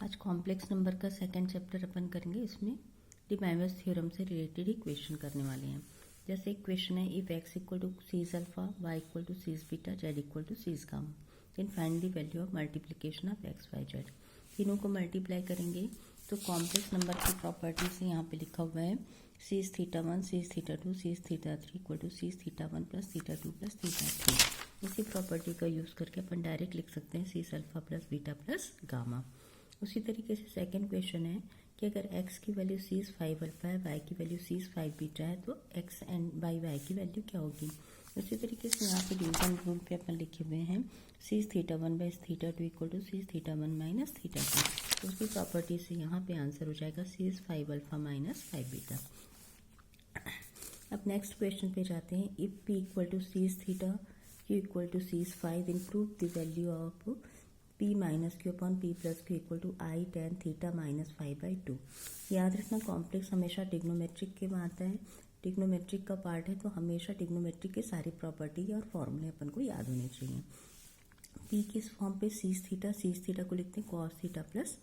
आज complex number का second chapter अपन करेंगे। इसमें डिमाइवर्स थ्योरम से रिलेटेड ही क्वेश्चन करने वाले हैं। जैसे एक क्वेश्चन है, if x equal to cis alpha, y equal to cis beta, z equal to cis gamma, then find the value of multiplication of x y z। तीनों को मल्टीप्लाई करेंगे तो कॉम्प्लेक्स नंबर की प्रॉपर्टी से यहाँ पे लिखा हुआ है cis theta 1, cis theta 2, cis theta 3 equal to cis theta 1 plus theta 2 plus theta 3। इसी प्रॉपर्टी का यूज़ करके अपन डायरेक्ट लिख सकते हैं cis alpha plus beta plus gamma. उसी तरीके से सेकंड क्वेश्चन है कि अगर x की वैल्यू सीज 5 अल्फा है, y की वैल्यू सीज 5 बीटा है, तो x एंड बाई y की वैल्यू क्या होगी। उसी तरीके से यहाँ पे डिवीजन रूल पे अपन लिखे हुए हैं cis theta 1 by theta 2 equal to cis theta 1 minus theta 2। तो उसकी प्रॉपर्टी से यहाँ पे आंसर हो जाएगा सीज 5 अल्फा माइनस 5 बीटा। अब नेक्स्ट क्वेश्चन पे जाते हैं। If p equal to cis theta q equal to cis 5, then prove the value of p minus q upon p plus q equal to i tan theta minus 5/2। याद रखना complex हमेशा trigonometric के में आता है। ट्रिग्नोमेट्रिक का part है तो हमेशा ट्रिग्नोमेट्रिक के सारी प्रॉपर्टी और फॉर्मूले अपन को याद होने चाहिए। p किस फॉर्म पे सीज थीटा को लिखते हैं cos theta plus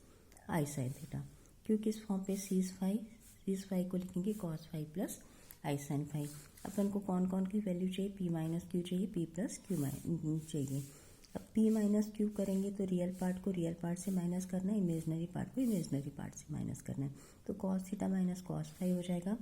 i sine theta. q किस फॉर्म पे सीज 5 को लिखेंगे कॉस 5 प्लस आई साइन 5। अपन को कौन कौन की वैल्यू चाहिए, p माइनस क्यू चाहिए, p प्लस क्यू चाहिए। अब p माइनस क्यू करेंगे तो रियल पार्ट को रियल पार्ट से माइनस करना है, इमेजनरी पार्ट को इमेजनरी पार्ट से माइनस करना है। तो कॉस थीटा माइनस कॉस 5 हो जाएगा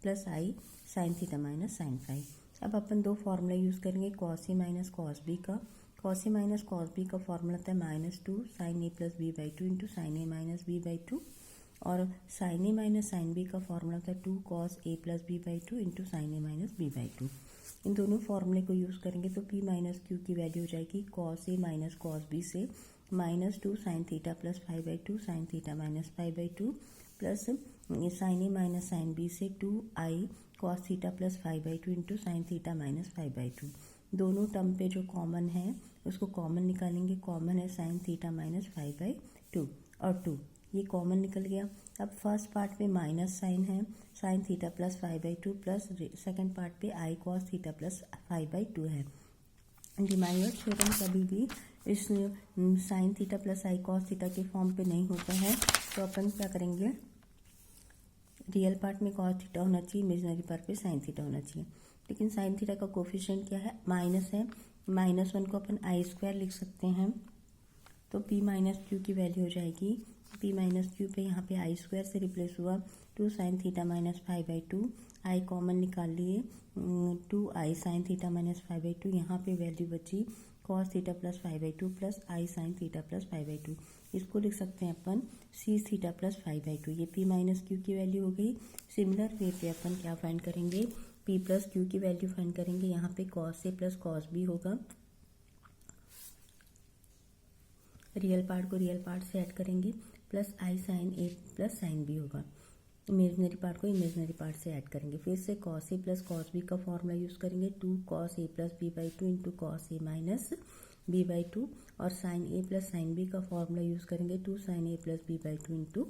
plus i sine theta minus sine 5। अब अपन दो फार्मूला यूज़ करेंगे cos A minus cos B का। Cos A minus cos B का फॉर्मूला था -2 sine A plus B by 2 into sine A minus B by 2, और sine A minus sine B का formula था 2 cos A plus B by 2 into sine A minus B by 2। इन दोनों फॉर्मूले को use करेंगे तो p माइनस क्यू की वैल्यू हो जाएगी cos A minus cos B से -2 sine theta plus 5/2 sine theta minus 5/2 plus sine A minus sine B से 2 i cos theta plus 5/2 into sine theta minus 5/2। दोनों टर्म पे जो कॉमन है उसको कॉमन निकालेंगे। कॉमन है साइन थीटा माइनस 5/2 और 2, ये कॉमन निकल गया। अब फर्स्ट पार्ट में माइनस साइन है sign theta plus 5/2 plus second part पे आई कॉस थीटा प्लस 5/2 है। डिमाइवर्स थ्योरम कभी भी इस साइन थीटा प्लस आई कॉस थीटा के फॉर्म पे नहीं होता है, तो अपन क्या करेंगे, रियल पार्ट में कॉस थीटा होना चाहिए, इमेजनरी पार्ट पे साइन थीटा होना चाहिए। लेकिन साइन थीटा का कोफिशिएंट क्या है, माइनस है, -1 को अपन आई स्क्वायर लिख सकते हैं। तो p माइनस क्यू की वैल्यू हो जाएगी p माइनस क्यू पे यहाँ पे आई स्क्वायर से रिप्लेस हुआ 2 साइन थीटा माइनस 5/2, आई कॉमन निकाल लिए 2 आई साइन थीटा माइनस 5/2। यहाँ पे वैल्यू बची cos theta plus 5/2 plus i sine theta plus 5/2। इसको लिख सकते हैं अपन सीज थीटा प्लस 5/2। ये p माइनस क्यू की वैल्यू हो गई। सिमिलर वे पे अपन क्या फाइंड करेंगे, p प्लस क्यू की वैल्यू फाइंड करेंगे। यहाँ पे cos A plus cos B होगा, रियल पार्ट को रियल पार्ट से ऐड करेंगे, plus i sine A plus sine B होगा, इमेजनरी पार्ट को इमेजनरी पार्ट से ऐड करेंगे। फिर से cos A plus cos B का फॉर्मूला यूज़ करेंगे 2 cos A plus B by 2 into cos A minus B by 2, और sine A plus sine B का फॉर्मूला यूज़ करेंगे 2 sine A plus B by 2 into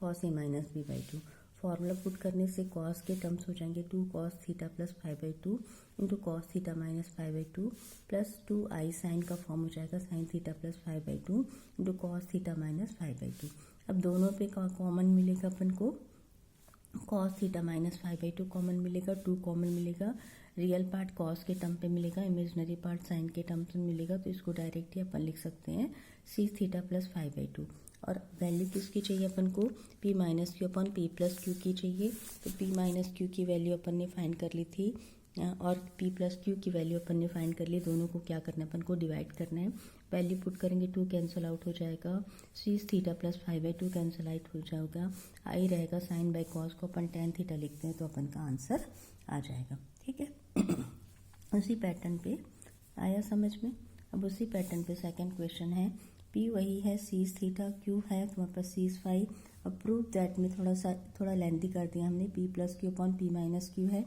cos A minus B by 2। Formula put करने से cos के terms हो जाएंगे 2 cos theta plus 5/2 into cos theta minus 5/2 plus 2 i sine का form हो जाएगा sine theta plus 5/2 into cos theta minus 5/2। अब दोनों पे कॉमन मिलेगा अपन को, कॉस थीटा माइनस 5/2 कॉमन मिलेगा, 2 कॉमन मिलेगा, रियल पार्ट कॉस के टर्म पे मिलेगा, इमेजनरी पार्ट साइन के टर्म पे मिलेगा। तो इसको डायरेक्ट ही अपन लिख सकते हैं सीज थीटा प्लस 5/2। और वैल्यू किसकी चाहिए अपन को, p minus q upon p plus q की चाहिए। तो p माइनस क्यू की वैल्यू अपन ने फाइंड कर ली थी और p प्लस क्यू की वैल्यू अपन ने फाइंड कर ली। दोनों को क्या करना है, अपन को डिवाइड करना है। वैल्यू पुट करेंगे 2 कैंसिल आउट हो जाएगा, cis theta plus 5/2 cancel out हो जाएगा, आई रहेगा साइन बाई कॉस को अपन टेन थीटा लिखते हैं तो अपन का आंसर आ जाएगा। ठीक है उसी पैटर्न पे आया समझ में। अब उसी पैटर्न पे सेकंड क्वेश्चन है, p वही है सीज थीटा, q है तुम्हारे पास सीज 5। अब प्रूव दैट में थोड़ा लेंथी कर दिया हमने, p plus Q upon p minus Q है,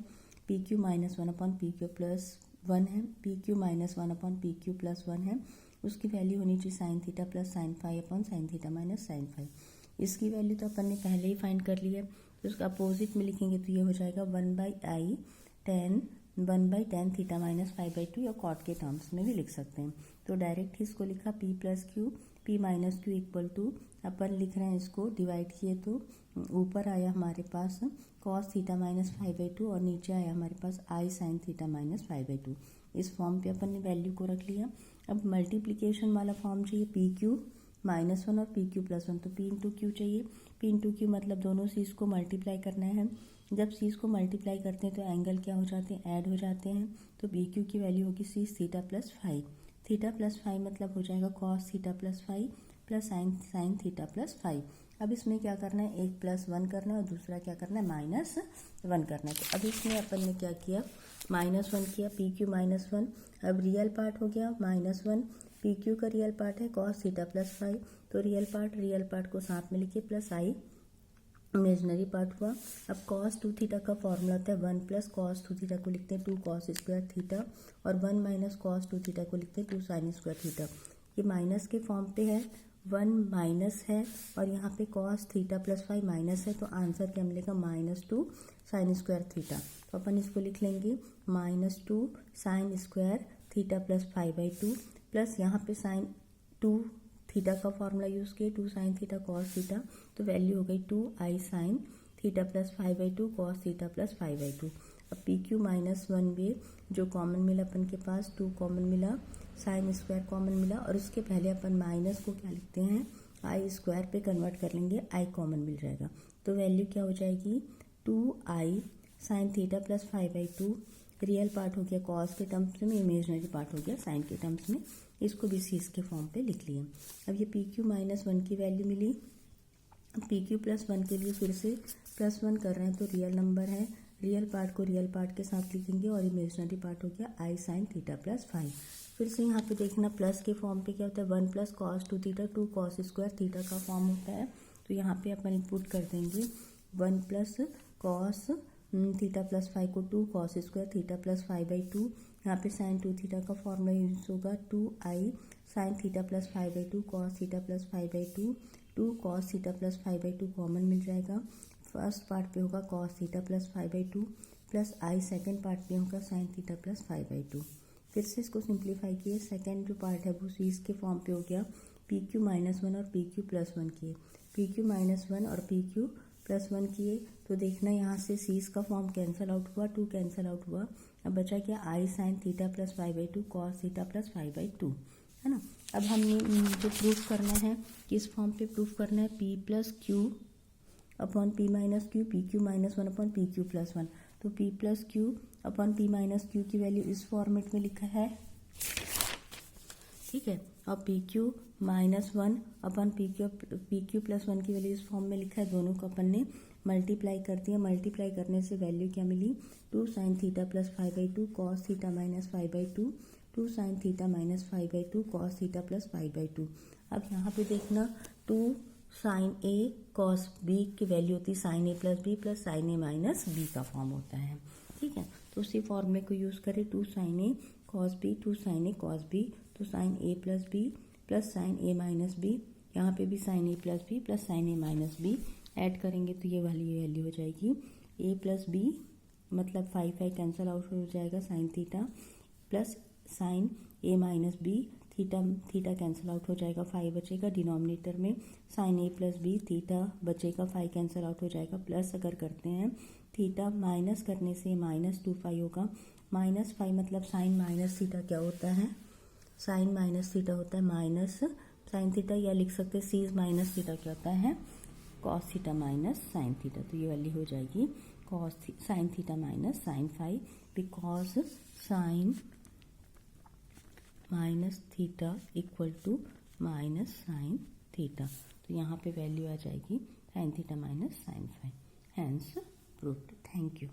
P Q minus 1 upon P Q plus 1 है, P Q minus 1 upon P Q plus 1 है। उसकी वैल्यू होनी चाहिए sine theta plus sine 5 upon sine theta minus sine 5। इसकी value तो अपन ने पहले ही फाइंड कर ली है, तो उसका अपोजिट में लिखेंगे तो ये हो जाएगा 1/tan थीटा माइनस 5/2, या कॉट के टर्म्स में भी लिख सकते हैं। तो डायरेक्ट ही इसको लिखा p plus Q p minus Q equal to अपन लिख रहे हैं इसको डिवाइड किए तो ऊपर आया हमारे पास कॉस थीटा माइनस 5/2 और नीचे आया हमारे पास आई साइन थीटा माइनस 5/2। इस फॉर्म पे अपन ने वैल्यू को रख लिया। अब मल्टीप्लिकेशन वाला फॉर्म चाहिए पी क्यू -1 और पी क्यू +1, तो पी इंटू क्यू चाहिए। पी इंटू क्यू मतलब दोनों सीज को मल्टीप्लाई करना है। जब सीज को मल्टीप्लाई करते हैं तो एंगल क्या हो जाते हैं, ऐड हो जाते हैं। तो बी क्यू की वैल्यू होगी cis theta plus 5। Theta plus 5 मतलब हो जाएगा cos theta plus 5 plus sine theta plus 5। अब इसमें क्या करना है, एक +1 करना है और दूसरा क्या करना है, -1 करना है। तो अब इसमें अपन ने क्या किया, -1 किया, पी क्यू -1। अब रियल पार्ट हो गया -1, पी क्यू का रियल पार्ट है कॉस थीटा प्लस 5, तो रियल पार्ट को साथ में लिखिए प्लस आई इमेजनरी पार्ट हुआ। अब cos 2 थीटा का फॉर्मूला होता है 1 + cos 2 थीटा को लिखते हैं 2 cos स्क्वायर थीटा और 1 - cos 2 थीटा को लिखते हैं 2 sin स्क्वायर थीटा। ये माइनस के फॉर्म पे है, 1 माइनस है और यहाँ पे cos थीटा प्लस 5 माइनस है, तो आंसर क्या मिलेगा -2 sin स्क्वायर थीटा। तो अपन इसको लिख लेंगे -2 sin square theta plus 5/2 plus यहाँ पे sin 2 थीटा का फॉर्मूला यूज़ किए 2 sin थीटा cos थीटा, तो वैल्यू हो गई 2i sin theta plus 5/2 cos theta plus 5/2। अब पी क्यू -1 में जो कॉमन मिला अपन के पास 2 कॉमन मिला, साइन स्क्वायर कॉमन मिला और उसके पहले अपन माइनस को क्या लिखते हैं, आई स्क्वायर पे कन्वर्ट कर लेंगे, आई कॉमन मिल जाएगा। तो वैल्यू क्या हो जाएगी 2i sin theta plus 5/2। Real part हो गया कॉस के टर्म्स में, इमेजनरी पार्ट हो गया साइन के टर्म्स में। इसको भी सीज के फॉर्म पे लिख लिए। अब ये पी क्यू -1 की वैल्यू मिली। पी क्यू +1 के लिए फिर से +1 कर रहे हैं तो रियल नंबर है, रियल पार्ट को रियल पार्ट के साथ लिखेंगे और इमेजनरी पार्ट हो गया आई साइन थीटा प्लस 5। फिर से यहाँ पे देखना प्लस के फॉर्म पे क्या होता है 1 + cos 2 theta 2 cos square theta का फॉर्म होता है। तो यहाँ पे अपन इनपुट कर देंगे 1 + cos थीटा प्लस 5 को 2 cos स्क्वायर थीटा प्लस 5/2। यहाँ पे साइन 2 थीटा का फॉर्मूला यूज होगा 2i sine theta plus 5/2 cos theta plus 5/2। 2 cos theta plus 5/2 common मिल जाएगा। फर्स्ट पार्ट पे होगा cos theta plus 5/2 plus i, second part पे होगा साइन थीटा प्लस 5/2। फिर से इसको सिंप्लीफाई किए, सेकेंड जो पार्ट है वो सीज के फॉर्म पे हो गया पी क्यू -1 और पी क्यू +1 किए, पी क्यू -1 और पी क्यू +1 किए तो देखना यहाँ से सीज का फॉर्म कैंसिल आउट हुआ, 2 कैंसिल आउट हुआ। अब बचा क्या i sine theta plus 5/2 cos theta plus 5/2, है ना। अब हमने जो प्रूफ करना है किस फॉर्म पे प्रूफ करना है, p + q upon p - q, P Q -1 upon P Q +1। तो p + q upon p - q की वैल्यू इस फॉर्मेट में लिखा है, ठीक है। और P Q -1 upon P Q +1 की वैल्यू इस फॉर्म में लिखा है। दोनों को अपन ने मल्टीप्लाई कर दिया, मल्टीप्लाई करने से वैल्यू क्या मिली 2 sin theta plus 5/2 cos theta minus 5/2, 2 sin theta minus 5/2 cos theta plus 5/2। अब यहाँ पे देखना 2 sin a cos b की वैल्यू होती है sin a + b plus sin a minus b का फॉर्म होता है, ठीक है। तो उसी फॉर्मूले को यूज़ करें 2 sin a cos b 2 sin a cos b, तो sin a + b plus sin a minus b, यहाँ पे भी sin a + b plus sin a minus b add करेंगे तो ये वाली वैल्यू हो जाएगी a + b मतलब 5 कैंसिल आउट हो जाएगा sin theta plus sin a minus b, theta cancel out हो जाएगा, 5 बचेगा डिनोमिनेटर में, sin a + b थीटा बचेगा, 5 कैंसिल आउट हो जाएगा, प्लस अगर करते हैं थीटा माइनस करने से -2π होगा। -5 मतलब साइन माइनस थीटा क्या होता है, साइन माइनस थीटा होता है माइनस साइन थीटा, या लिख सकते हैं सीज माइनस थीटा क्या होता है cos theta minus sine theta. तो ये वाली हो जाएगी sine theta minus sine 5 because sine minus theta equal to minus sine theta. तो यहाँ पे वैल्यू आ जाएगी sine theta minus sine 5, hence proved. Thank you.